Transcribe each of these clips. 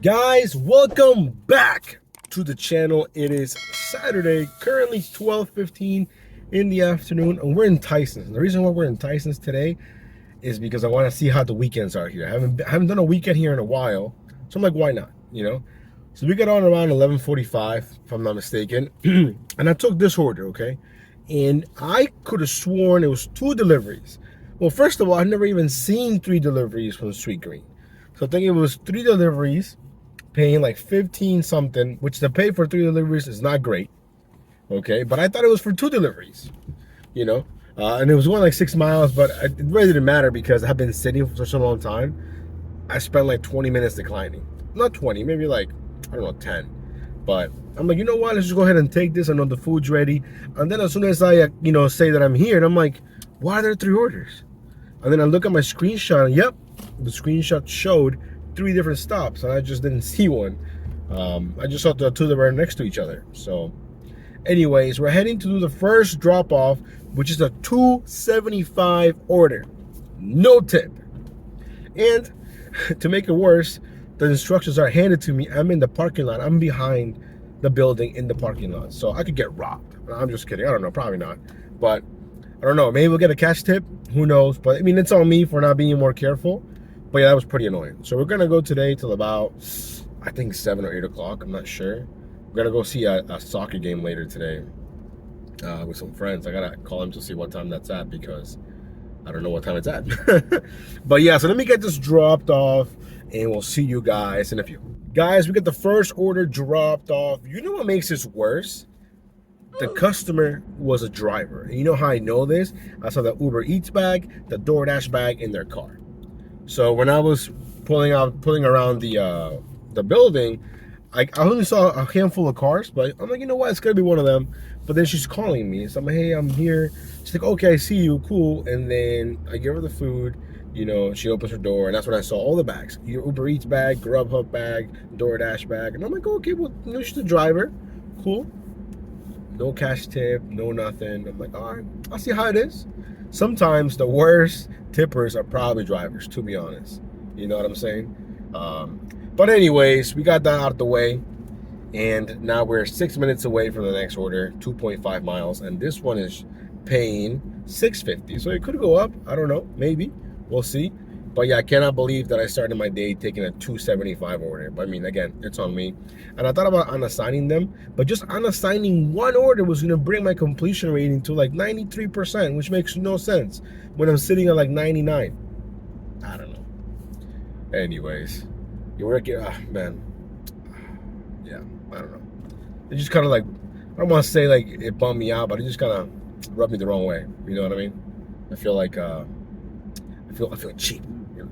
Guys, welcome back to the channel. It is Saturday, currently 12:15 in the afternoon, and we're in Tyson's. The reason why we're in Tyson's today is because I want to see how the weekends are here. I haven't done a weekend here in a while, so I'm like, why not? So we got on around 11:45, if I'm not mistaken, and I took this order, okay? And I could have sworn it was 2 deliveries. Well, first of all, I've never even seen 3 deliveries from Sweet Green. So I think it was 3 deliveries, paying like 15 something, which the pay for 3 deliveries is not great, okay? But I thought it was for 2 deliveries, and it was going like 6 miles, but it really didn't matter because I've been sitting for such a long time. I spent like 20 minutes declining. Not 20, maybe like, I don't know, 10. But I'm like, you know what? Let's just go ahead and take this. I know the food's ready. And then as soon as I, say that I'm here, and I'm like, why are there 3 orders? And then I look at my screenshot, and yep, the screenshot showed 3 different stops, and I just didn't see one. I just saw the 2 that were next to each other. So anyways, we're heading to do the first drop off, which is a $2.75 order, no tip. And to make it worse, the instructions are handed to me. I'm in the parking lot. I'm behind the building in the parking lot, so I could get robbed. I'm just kidding. I don't know, probably not, but I don't know. Maybe we'll get a cash tip. Who knows? But I mean, it's on me for not being more careful. But yeah, that was pretty annoying. So we're gonna go today till about, I think, 7 or 8 o'clock. I'm not sure. We're gonna go see a soccer game later today with some friends. I gotta call them to see what time that's at because I don't know what time it's at. But yeah, so let me get this dropped off and we'll see you guys in a few. Guys, we got the first order dropped off. You know what makes this worse? The customer was a driver. And you know how I know this? I saw the Uber Eats bag, the DoorDash bag in their car. So when I was pulling around the building, I only saw a handful of cars, but I'm like, you know what? It's gonna be one of them. But then she's calling me. So I'm like, hey, I'm here. She's like, okay, I see you, cool. And then I give her the food. She opens her door, and that's when I saw all the bags. Your Uber Eats bag, Grubhub bag, DoorDash bag. And I'm like, okay, well, she's the driver. Cool. No cash tip, no nothing. I'm like, all right, I'll see how it is. Sometimes the worst tippers are probably drivers, to be honest. You know what I'm saying? But anyways, we got that out of the way. And now we're 6 minutes away from the next order, 2.5 miles. And this one is paying $6.50. So it could go up. I don't know. Maybe. We'll see. But yeah, I cannot believe that I started my day taking a $2.75 order. But I mean, again, it's on me. And I thought about unassigning them, but just unassigning one order was going to bring my completion rating to like 93%, which makes no sense when I'm sitting at like 99. I don't know. Anyways, you work it, man. Yeah, I don't know. It just kind of like, I don't want to say like it bummed me out, but it just kind of rubbed me the wrong way. You know what I mean? I feel like, I feel cheap.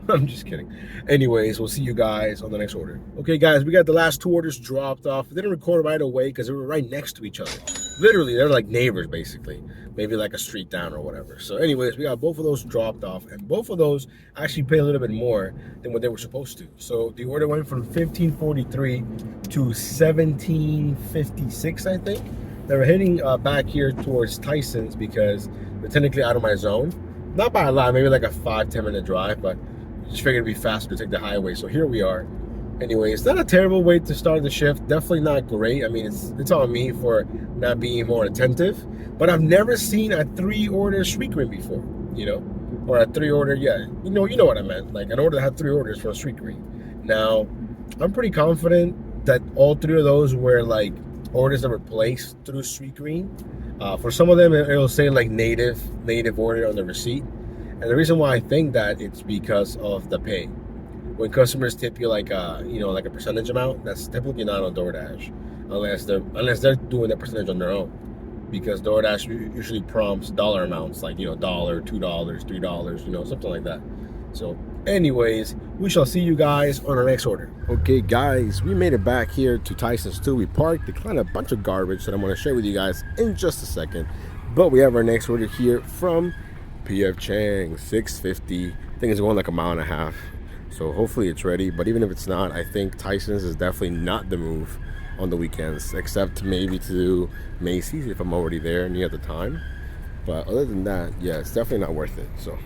I'm just kidding. Anyways, we'll see you guys on the next order. Okay, guys, we got the last 2 orders dropped off. I didn't record right away because they were right next to each other. Literally, they're like neighbors, basically. Maybe like a street down or whatever. So anyways, we got both of those dropped off, and both of those actually pay a little bit more than what they were supposed to. So the order went from $15.43 to $17.56, I think. They were heading back here towards Tyson's because they're technically out of my zone. Not by a lot, maybe like a 5-10 minute drive, but just figured it'd be faster to take the highway. So here we are. Anyway, it's not a terrible way to start the shift. Definitely not great. I mean, it's on me for not being more attentive. But I've never seen a 3 order Sweet Green before, or a 3 order. Yeah, you know what I meant. Like an order that had 3 orders for a Sweet Green. Now, I'm pretty confident that all 3 of those were like orders that were placed through Sweet Green. For some of them, it'll say like native order on the receipt. And the reason why I think that it's because of the pay. When customers tip you like like a percentage amount, that's typically not on DoorDash, unless they're doing the percentage on their own. Because DoorDash usually prompts dollar amounts like $1, $2, $3, something like that. So anyways, we shall see you guys on our next order. Okay, guys, we made it back here to Tyson's too. We parked, declined a bunch of garbage that I'm going to share with you guys in just a second. But we have our next order here from PF Chang, $6.50. I think it's going like a mile and a half. So hopefully it's ready. But even if it's not, I think Tyson's is definitely not the move on the weekends, except maybe to Macy's if I'm already there near the time. But other than that, yeah, it's definitely not worth it. So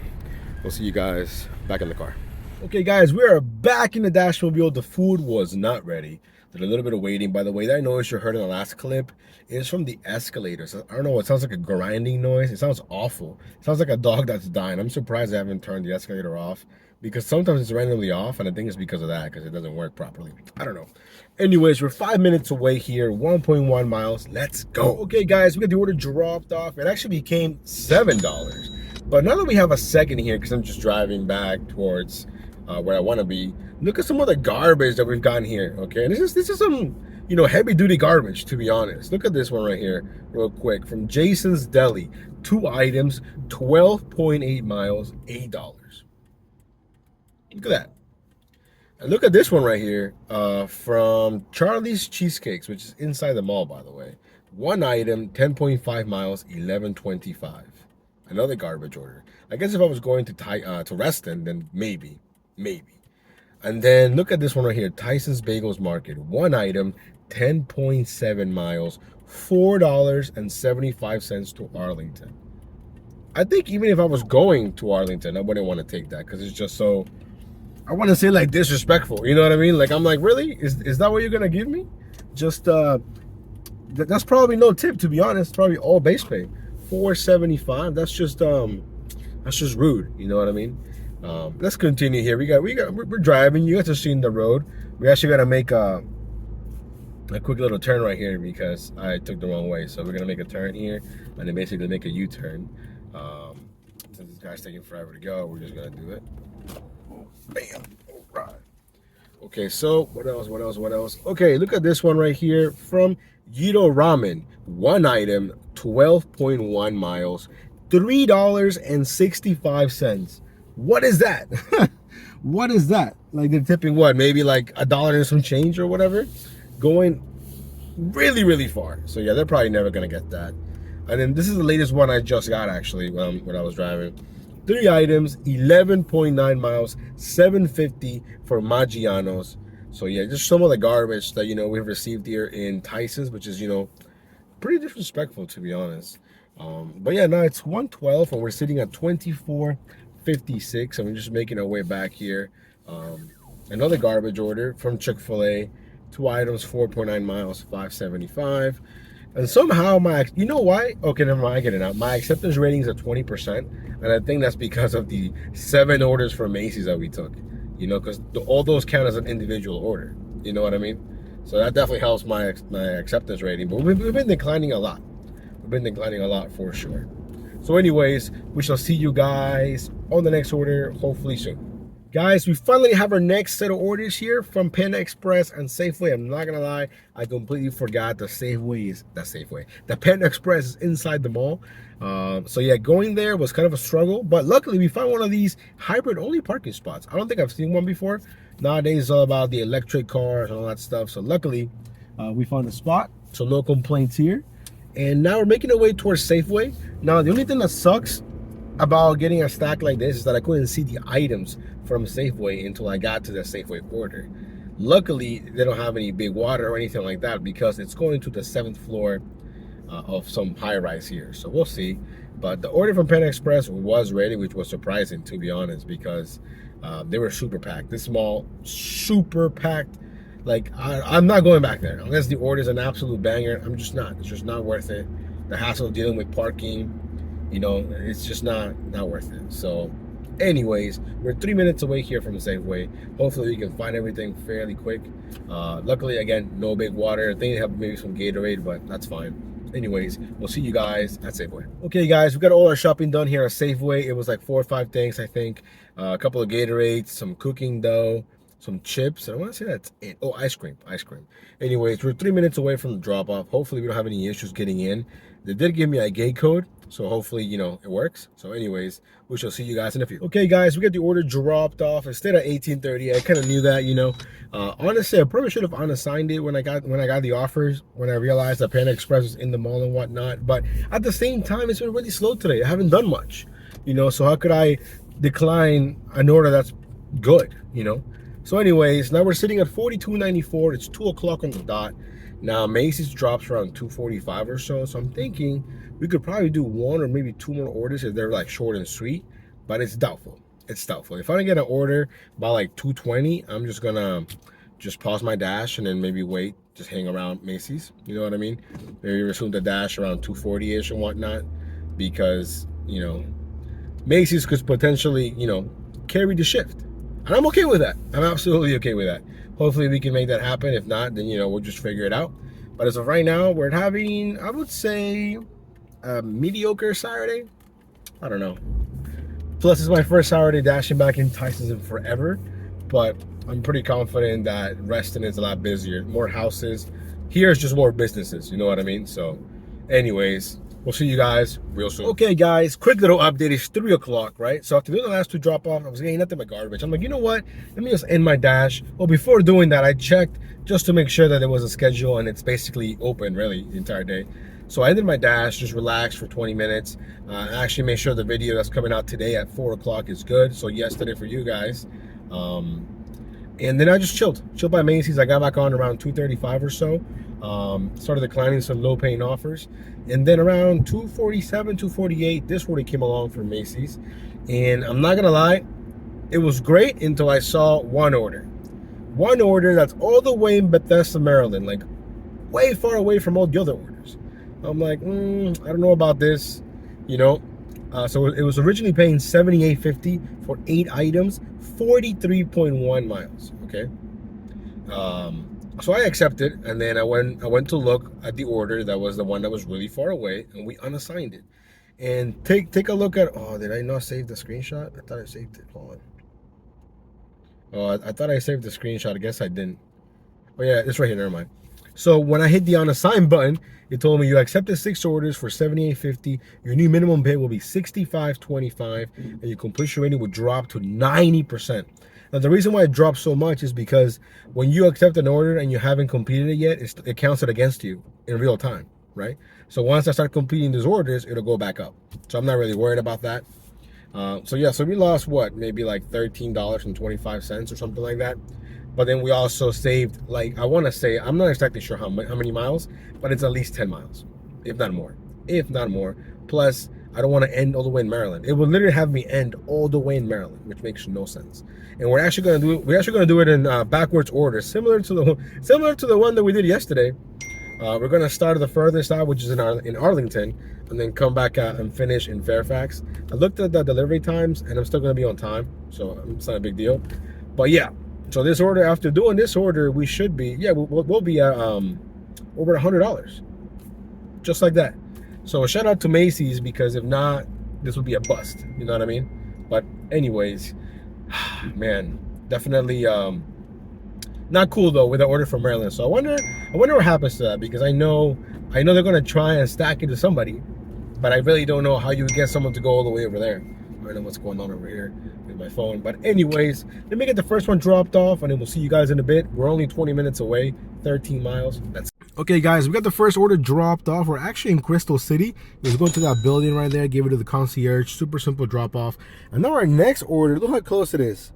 we'll see you guys back in the car. Okay, guys, we are back in the Dashmobile. The food was not ready. Did a little bit of waiting. By the way, that noise you heard in the last clip is from the escalators. I don't know. It sounds like a grinding noise. It sounds awful. It sounds like a dog that's dying. I'm surprised I haven't turned the escalator off because sometimes it's randomly off, and I think it's because of that because it doesn't work properly. I don't know. Anyways, we're 5 minutes away here. 1.1 miles. Let's go. Okay, guys, we got the order dropped off. It actually became $7. But now that we have a second here, because I'm just driving back towards where I want to be, look at some of the garbage that we've gotten here. Okay, and this is some, you know, heavy duty garbage, to be honest. Look at this one right here real quick from Jason's Deli. 2 items, 12.8 miles, $8. Look at that. And look at this one right here from Charlie's Cheesecakes, which is inside the mall, by the way. 1 item, 10.5 miles, $11.25. Another garbage order. I guess if I was going to Reston, then maybe. And then look at this one right here, Tyson's Bagels Market. 1 item, 10.7 miles, $4.75 to Arlington. I think even if I was going to Arlington, I wouldn't want to take that because it's just so, I want to say like disrespectful. You know what I mean? Like I'm like, really? Is that what you're gonna give me? Just that's probably no tip, to be honest. Probably all base pay. $4.75. That's just rude. You know what I mean? Let's continue here. We're driving. You guys are seeing the road. We actually got to make a quick little turn right here because I took the wrong way. So we're gonna make a turn here and then basically make a U-turn. Since this guy's taking forever to go, we're just gonna do it. Bam. All right. Okay, so what else? Okay, look at this one right here from Yito Ramen. 1 item, 12.1 miles, $3.65. What is that? What is that? Like they're tipping what? Maybe like $1 and some change or whatever? Going really, really far. So yeah, they're probably never gonna get that. And then this is the latest one I just got actually when I was driving. 3 items, 11.9 miles, $7.50 for Maggiano's. So yeah, just some of the garbage that, you know, we've received here in Tyson's, which is, you know, pretty disrespectful, to be honest. But yeah, now it's 1:12 and we're sitting at 24.56 and we're just making our way back here. Another garbage order from Chick-fil-A. 2 items, 4.9 miles, $5.75. And somehow you know why? Okay, never mind, I get it now. My acceptance rating is at 20%, and I think that's because of the 7 orders from Macy's that we took. You know, because all those count as an individual order. You know what I mean? So that definitely helps my acceptance rating. But we've been declining a lot. We've been declining a lot for sure. So anyways, we shall see you guys on the next order, hopefully soon. Guys, we finally have our next set of orders here from Panda Express and Safeway. I'm not gonna lie, I completely forgot the Panda Express is inside the mall. So yeah, going there was kind of a struggle, but luckily we found one of these hybrid only parking spots. I don't think I've seen one before. Nowadays it's all about the electric cars and all that stuff. So luckily we found a spot, so no complaints here. And now we're making our way towards Safeway. Now the only thing that sucks about getting a stack like this is that I couldn't see the items from Safeway until I got to the Safeway order. Luckily, they don't have any big water or anything like that because it's going to the 7th floor of some high-rise here. So we'll see. But the order from Panda Express was ready, which was surprising, to be honest, because they were super packed. This mall, super packed. Like, I'm not going back there. Unless the order is an absolute banger, I'm just not. It's just not worth it. The hassle of dealing with parking, you know, it's just not worth it. So anyways, we're 3 minutes away here from Safeway. Hopefully we can find everything fairly quick. Luckily, again, no big water. I think they have maybe some Gatorade, but that's fine. Anyways, we'll see you guys at Safeway. Okay guys, we got all our shopping done here at Safeway. It was like 4 or 5 things, I think. A couple of Gatorades, some cooking dough, some chips, and I want to say that's it. Oh, ice cream. Anyways, we're 3 minutes away from the drop off. Hopefully we don't have any issues getting in. They did give me a gate code, so hopefully, you know, it works. So anyways, we shall see you guys in a few. Okay guys, we got the order dropped off. It stayed at 18:30. I kind of knew that, you know. Honestly, I probably should have unassigned it when I got the offers, when I realized that Panda Express was in the mall and whatnot. But at the same time, it's been really slow today. I haven't done much, you know, so how could I decline an order that's good, you know? So anyways, now we're sitting at $42.94. It's 2 o'clock on the dot. Now Macy's drops around 2:45 or so. So I'm thinking we could probably do 1 or maybe 2 more orders if they're like short and sweet, but it's doubtful. it's doubtful. If I don't get an order by like 2:20, I'm just gonna just pause my dash and then maybe wait, just hang around Macy's. You know what I mean? Maybe resume the dash around 2:40-ish and whatnot, because, you know, Macy's could potentially, you know, carry the shift. And I'm okay with that. I'm absolutely okay with that. Hopefully we can make that happen. If not, then, you know, we'll just figure it out. But as of right now, we're having, I would say, a mediocre Saturday. I don't know. Plus, it's my first Saturday dashing back in Tyson's in forever. But I'm pretty confident that Reston is a lot busier. More houses. Here is just more businesses. You know what I mean? So, anyways, we'll see you guys real soon. Okay, guys, quick little update. It's 3 o'clock, right? So after doing the last two drop-off, I was getting nothing but garbage. I'm like, you know what? Let me just end my dash. Well, before doing that, I checked just to make sure that there was a schedule, and it's basically open, really, the entire day. So I ended my dash, just relaxed for 20 minutes. I actually made sure the video that's coming out today at 4 o'clock is good. So yesterday for you guys. And then I just chilled by Macy's. I got back on around 2:35 or so. Started declining some low-paying offers. And then around 2:47, 2:48, this order came along from Macy's. And I'm not gonna lie, it was great until I saw one order. One order that's all the way in Bethesda, Maryland, like way far away from all the other orders. I'm like, I don't know about this, you know. So it was originally paying $78.50 for 8 items, 43.1 miles. Okay. So I accepted, and then I went to look at the order that was the one that was really far away, and we unassigned it. And take a look at. Oh, did I not save the screenshot? I thought I saved it. Hold on. Oh, I thought I saved the screenshot. I guess I didn't. Oh yeah, it's right here. Never mind. So when I hit the unassigned button, it told me you accepted 6 orders for $78.50. Your new minimum pay will be $65.25, and your completion rating will drop to 90%. Now the reason why it drops so much is because when you accept an order and you haven't completed it yet, it counts it against you in real time, right? So once I start completing these orders, it'll go back up. So I'm not really worried about that. So yeah, so we lost what, maybe like $13.25 or something like that. But then we also saved, like, I want to say, I'm not exactly sure how many miles, but it's at least 10 miles, if not more. Plus, I don't want to end all the way in Maryland. It would literally have me end all the way in Maryland, which makes no sense. And we're actually gonna do it in backwards order, similar to the one that we did yesterday. We're gonna start at the furthest out, which is in Arlington, and then come back out and finish in Fairfax. I looked at the delivery times, and I'm still gonna be on time, so it's not a big deal. But yeah. So this order, after doing this order, we should be, yeah, we'll be at over $100, just like that. So a shout out to Macy's, because if not, this would be a bust. You know what I mean? But anyways, man, definitely not cool though with the order from Maryland. So I wonder what happens to that, because I know they're gonna try and stack it to somebody, but I really don't know how you would get someone to go all the way over there. I don't know what's going on over here with my phone. But anyways, let me get the first one dropped off, and then we'll see you guys in a bit. We're only 20 minutes away, 13 miles. That's okay, guys. We got the first order dropped off. We're actually in Crystal City. We're going to that building right there, give it to the concierge. Super simple drop off. And now our next order, look how close it is.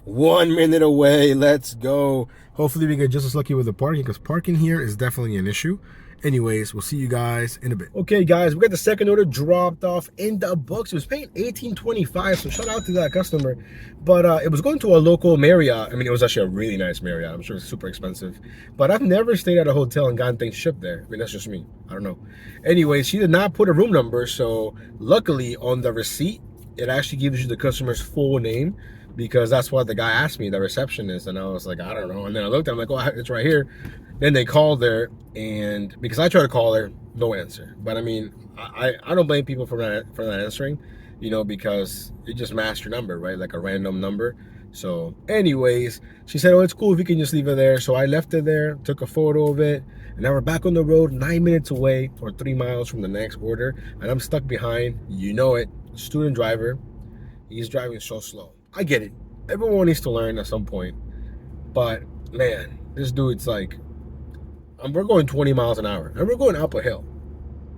1 minute away. Let's go. Hopefully we get just as lucky with the parking, because parking here is definitely an issue. Anyways, we'll see you guys in a bit. Okay, guys, we got the second order dropped off in the books. It was paying $18.25, so shout out to that customer. But it was going to a local Marriott. I mean, it was actually a really nice Marriott. I'm sure it's super expensive. But I've never stayed at a hotel and gotten things shipped there. I mean, that's just me. I don't know. Anyways, she did not put a room number, so luckily on the receipt, it actually gives you the customer's full name, because that's what the guy asked me, the receptionist, and I was like, I don't know. And then I looked, I'm like, oh, it's right here. Then they called her, and because I tried to call her, no answer. But I mean, I don't blame people for not answering, you know, because it just masked your number, right? Like a random number. So anyways, she said, oh, it's cool if you can just leave it there. So I left it there, took a photo of it, and now we're back on the road, 9 minutes away, or 3 miles from the next order, and I'm stuck behind, you know it, student driver. He's driving so slow. I get it. Everyone needs to learn at some point. But man, this dude's like, we're going 20 miles an hour, and we're going up a hill.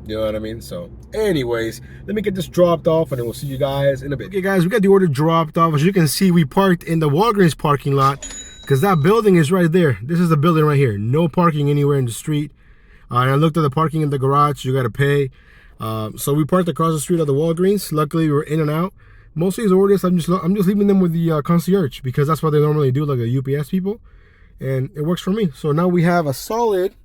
You know what I mean? So anyways, let me get this dropped off, and then we'll see you guys in a bit. Okay, guys, we got the order dropped off. As you can see, we parked in the Walgreens parking lot, because that building is right there. This is the building right here. No parking anywhere in the street. And I looked at the parking in the garage. You got to pay. So we parked across the street of the Walgreens. Luckily, we were in and out. Most of these orders, I'm just leaving them with the concierge because that's what they normally do, like the UPS people, and it works for me. So now we have a solid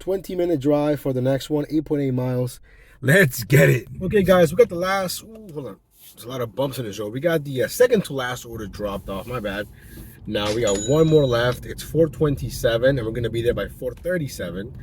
20-minute drive for the next one, 8.8 miles. Let's get it. Okay, guys, we got the last. Ooh, hold on. There's a lot of bumps in the road. We got the second to last order dropped off. My bad. Now we got one more left. It's 4:27, and we're gonna be there by 4:37.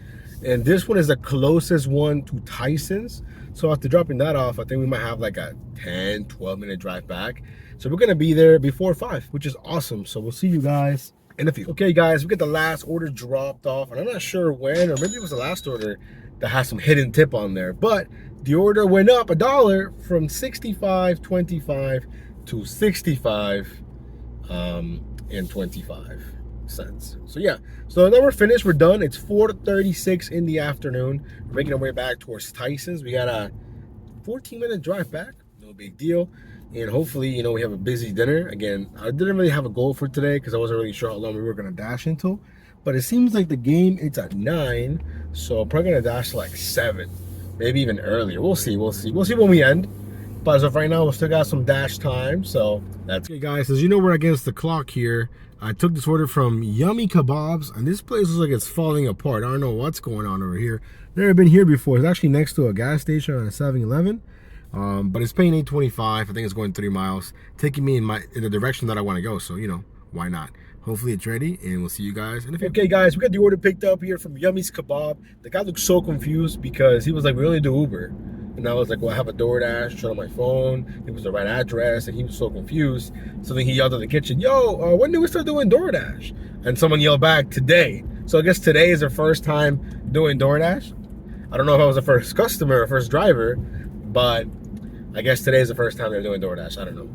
And this one is the closest one to Tyson's. So after dropping that off, I think we might have like a 10, 12-minute drive back. So we're gonna be there before 5, which is awesome. So we'll see you guys in a few. Okay, guys, we got the last order dropped off, and I'm not sure when, or maybe it was the last order that has some hidden tip on there. But the order went up $1 from 65.25 to 65 and 25 cents. So yeah, so now we're finished, we're done. It's 4:36 in the afternoon. We're making our way back towards Tyson's. We got a 14-minute drive back, no big deal. And hopefully, you know, we have a busy dinner. Again, I didn't really have a goal for today because I wasn't really sure how long we were gonna dash until, but it seems like the game, it's at 9, so I'm probably gonna dash like 7, maybe even earlier. We'll see when we end. But as of right now, we still got some dash time, so that's okay, guys. As you know, we're against the clock here. I took this order from Yummy Kebabs, and this place looks like it's falling apart. I don't know what's going on over here. Never been here before. It's actually next to a gas station on a 7-Eleven, but it's paying $8.25. I think it's going 3 miles, taking me in the direction that I want to go. So you know, why not? Hopefully it's ready, and we'll see you guys in a few. Okay, guys, we got the order picked up here from Yummy's Kebab. The guy looked so confused because he was like, "We only do Uber." And I was like, well, I have a Doordash, showed on my phone. It was the right address, and he was so confused. So then he yelled at the kitchen, yo, when do we start doing Doordash? And someone yelled back, today. So I guess today is their first time doing Doordash. I don't know if I was the first customer or first driver, but I guess today is the first time they're doing Doordash. I don't know.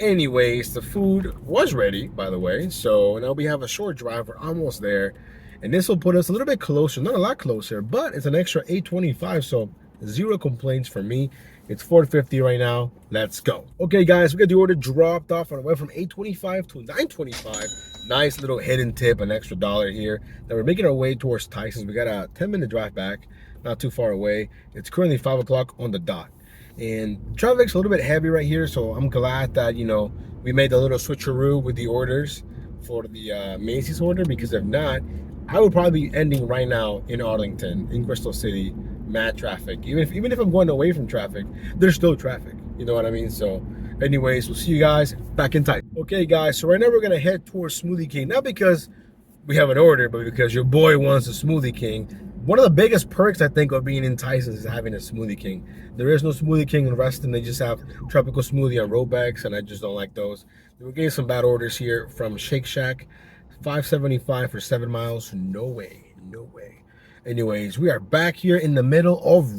Anyways, the food was ready, by the way. So now we have a short drive. We're almost there. And this will put us a little bit closer, not a lot closer, but it's an extra $8.25, so 0 complaints for me. It's 4:50 right now. Let's go. Okay, guys, we got the order dropped off and it went from $8.25 to $9.25. Nice little hidden tip, an extra $1 here. Now we're making our way towards Tyson's. We got a 10-minute drive back, not too far away. It's currently 5 o'clock on the dot. And traffic's a little bit heavy right here, so I'm glad that, you know, we made the little switcheroo with the orders for the Macy's order, because if not, I would probably be ending right now in Arlington, in Crystal City, mad traffic. Even if I'm going away from traffic, there's still traffic. You know what I mean? So anyways, we'll see you guys back in time. Okay, guys, so right now we're gonna head towards Smoothie King, not because we have an order, but because your boy wants a Smoothie King. One of the biggest perks, I think, of being in Tyson's is having a Smoothie King. There is no Smoothie King in Reston. They just have tropical smoothie on Robex, and I just don't like those. We're getting some bad orders here from Shake Shack. $5.75 for 7 miles. No way, no way. Anyways, we are back here in the middle of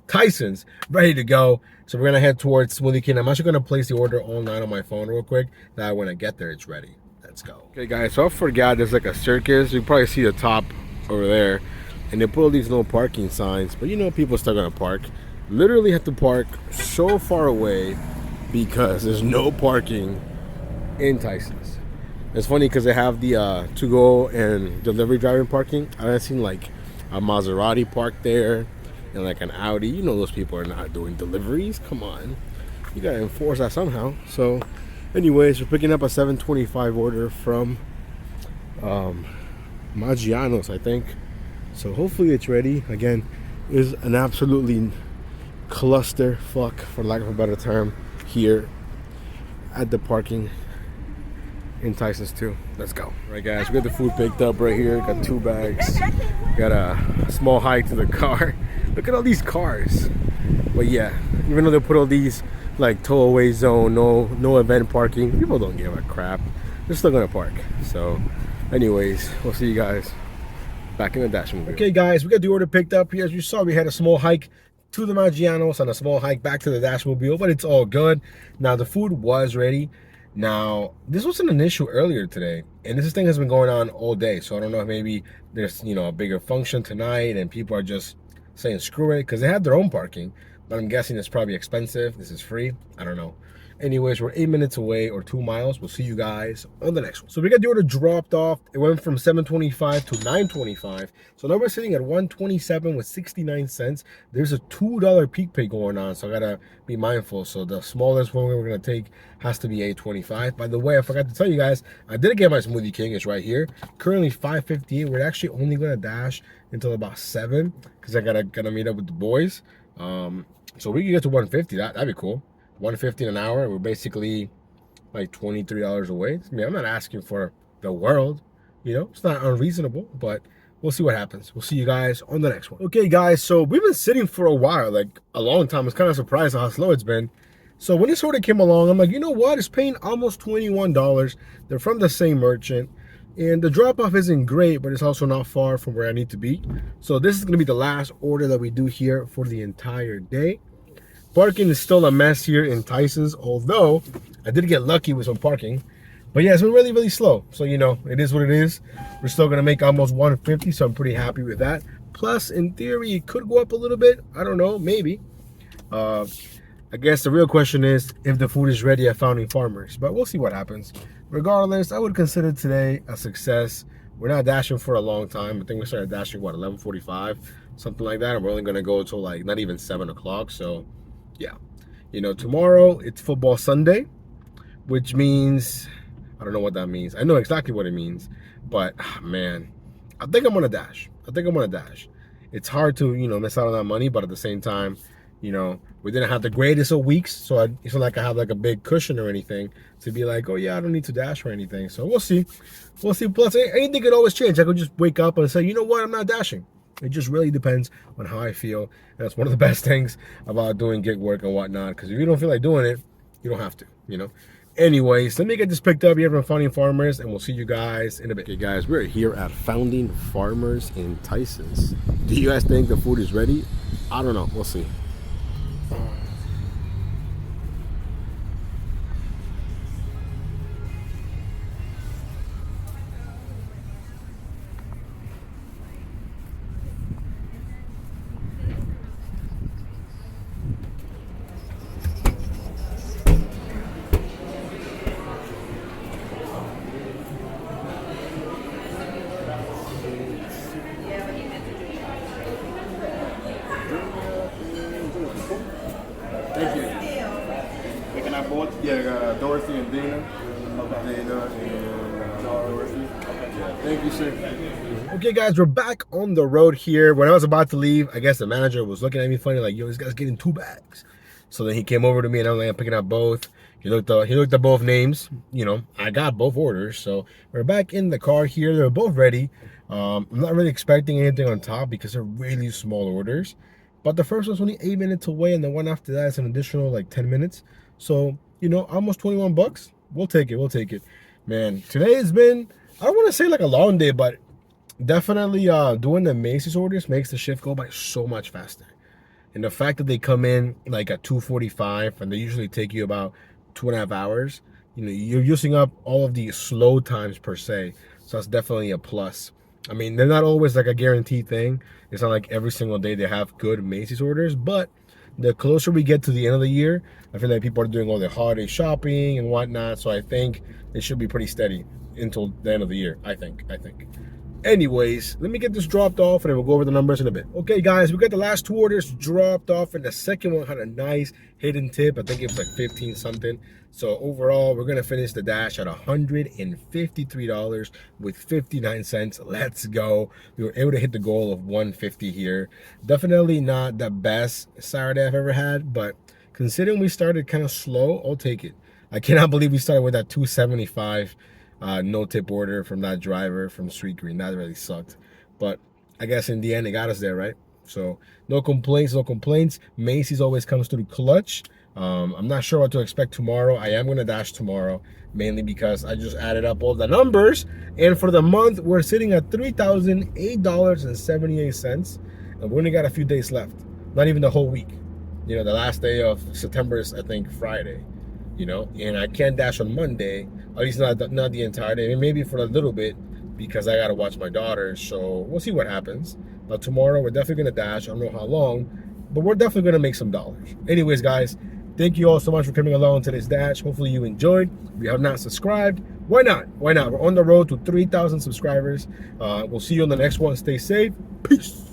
Tyson's, ready to go. So we're gonna head towards Smoothie King. I'm actually gonna place the order online on my phone real quick. That when I get there, it's ready. Let's go. Okay, guys, so I forgot there's like a circus. You can probably see the top over there. And they put all these no parking signs, but you know, people are still gonna park. Literally have to park so far away because there's no parking in Tyson's. It's funny because they have the to-go and delivery driving parking. I've seen like a Maserati parked there and like an Audi. You know those people are not doing deliveries. Come on. You gotta enforce that somehow. So anyways, we're picking up a 7:25 order from Maggiano's, I think. So hopefully it's ready. Again, is an absolutely cluster fuck, for lack of a better term, here at the parking in Tyson's too. Let's go. All right, guys, we got the food picked up right here. Got 2 bags. Got a small hike to the car. Look at all these cars. But yeah, even though they put all these like tow away zone, no event parking, people don't give a crap. They're still gonna park. So anyways, we'll see you guys back in the dash mobile. Okay, guys, we got the order picked up here. As you saw, we had a small hike to the Maggiano's and a small hike back to the dash mobile, but it's all good. Now the food was ready. Now, this wasn't an issue earlier today, and this thing has been going on all day, so I don't know if maybe there's, you know, a bigger function tonight and people are just saying screw it, because they have their own parking, but I'm guessing it's probably expensive. This is free. I don't know. Anyways, we're 8 minutes away or 2 miles. We'll see you guys on the next one. So we got the order dropped off. It went from 7.25 to 9.25. So now we're sitting at 127 with 69 cents. There's a $2 peak pay going on, so I gotta be mindful. So the smallest one we're gonna take has to be 8.25. By the way, I forgot to tell you guys, I did get my Smoothie King. It's right here. Currently 5.58. We're actually only gonna dash until about 7 because I gotta meet up with the boys. So we can get to 150. That'd be cool. 150 an hour. We're basically like $23 away. I mean, I'm not asking for the world, you know, it's not unreasonable, but we'll see what happens. We'll see you guys on the next one. Okay, guys, so we've been sitting for a while, like a long time. I was kind of surprised at how slow it's been. So when this order came along, I'm like, you know what? It's paying almost $21. They're from the same merchant. And the drop-off isn't great, but it's also not far from where I need to be. So this is going to be the last order that we do here for the entire day. Parking is still a mess here in Tyson's, although I did get lucky with some parking. But yeah, it's been really, really slow. So, you know, it is what it is. We're still going to make almost 150, so I'm pretty happy with that. Plus, in theory, it could go up a little bit. I don't know, maybe. I guess the real question is if the food is ready at Founding Farmers. But we'll see what happens. Regardless, I would consider today a success. We're not dashing for a long time. I think we started dashing, what, 11:45? Something like that. And we're only going to go until, like, not even 7 o'clock. So yeah, you know, tomorrow it's football Sunday, which means, I don't know what that means. I know exactly what it means, but man, I think I'm gonna dash. It's hard to, you know, miss out on that money, but at the same time, you know, we didn't have the greatest of weeks, so it's not like I have like a big cushion or anything to be like, oh yeah, I don't need to dash or anything. So we'll see. Plus, anything could always change. I could just wake up and say, you know what, I'm not dashing. It just really depends on how I feel. And that's one of the best things about doing gig work and whatnot. Because if you don't feel like doing it, you don't have to, you know. Anyways, let me get this picked up here from Founding Farmers, and we'll see you guys in a bit. Okay, guys, we're here at Founding Farmers in Tyson's. Do you guys think the food is ready? I don't know. We'll see. Thank you. Picking up both? Yeah, Dorothy and Dina. Okay. Dina and Dorothy. Okay. Yeah. Thank you, sir. Okay, guys, we're back on the road here. When I was about to leave, I guess the manager was looking at me funny, like, yo, this guy's getting 2 bags. So then he came over to me, and I'm like, I'm picking up both. He looked at both names. You know, I got both orders. So we're back in the car here. They're both ready. I'm not really expecting anything on top because they're really small orders. But the first one's only 8 minutes away, and the one after that is an additional like 10 minutes. So, you know, almost 21 bucks. We'll take it. Man, today has been, I don't want to say like a long day, but definitely doing the Macy's orders makes the shift go by so much faster. And the fact that they come in like at 2:45 and they usually take you about 2.5 hours, you know, you're using up all of the slow times per se. So that's definitely a plus. I mean, they're not always like a guaranteed thing. It's not like every single day they have good Macy's orders, but the closer we get to the end of the year, I feel like people are doing all their holiday shopping and whatnot. So I think it should be pretty steady until the end of the year, I think. Anyways, let me get this dropped off and then we'll go over the numbers in a bit. Okay, guys, we got the last 2 orders dropped off, and the second one had a nice hidden tip. I think it was like 15 something. So overall, we're gonna finish the dash at $153 with 59 cents. Let's go. We were able to hit the goal of 150 here. Definitely not the best Saturday I've ever had, but considering we started kind of slow, I'll take it. I cannot believe we started with that 275 no tip order from that driver from Sweet Green. That really sucked, but I guess in the end it got us there, right? So no complaints. Macy's always comes through clutch. I'm not sure what to expect tomorrow. I am gonna dash tomorrow, mainly because I just added up all the numbers, and for the month we're sitting at $3,008.78, and we only got a few days left, not even the whole week. You know, the last day of September is, I think, Friday. You know, and I can't dash on Monday, at least not the entire day, maybe for a little bit, because I gotta watch my daughter. So we'll see what happens. But tomorrow we're definitely gonna dash. I don't know how long, but we're definitely gonna make some dollars. Anyways, guys, Thank you all so much for coming along to this dash. Hopefully you enjoyed. If you have not subscribed, why not? Why not? We're on the road to 3,000 subscribers. We'll see you on the next one. Stay safe. Peace.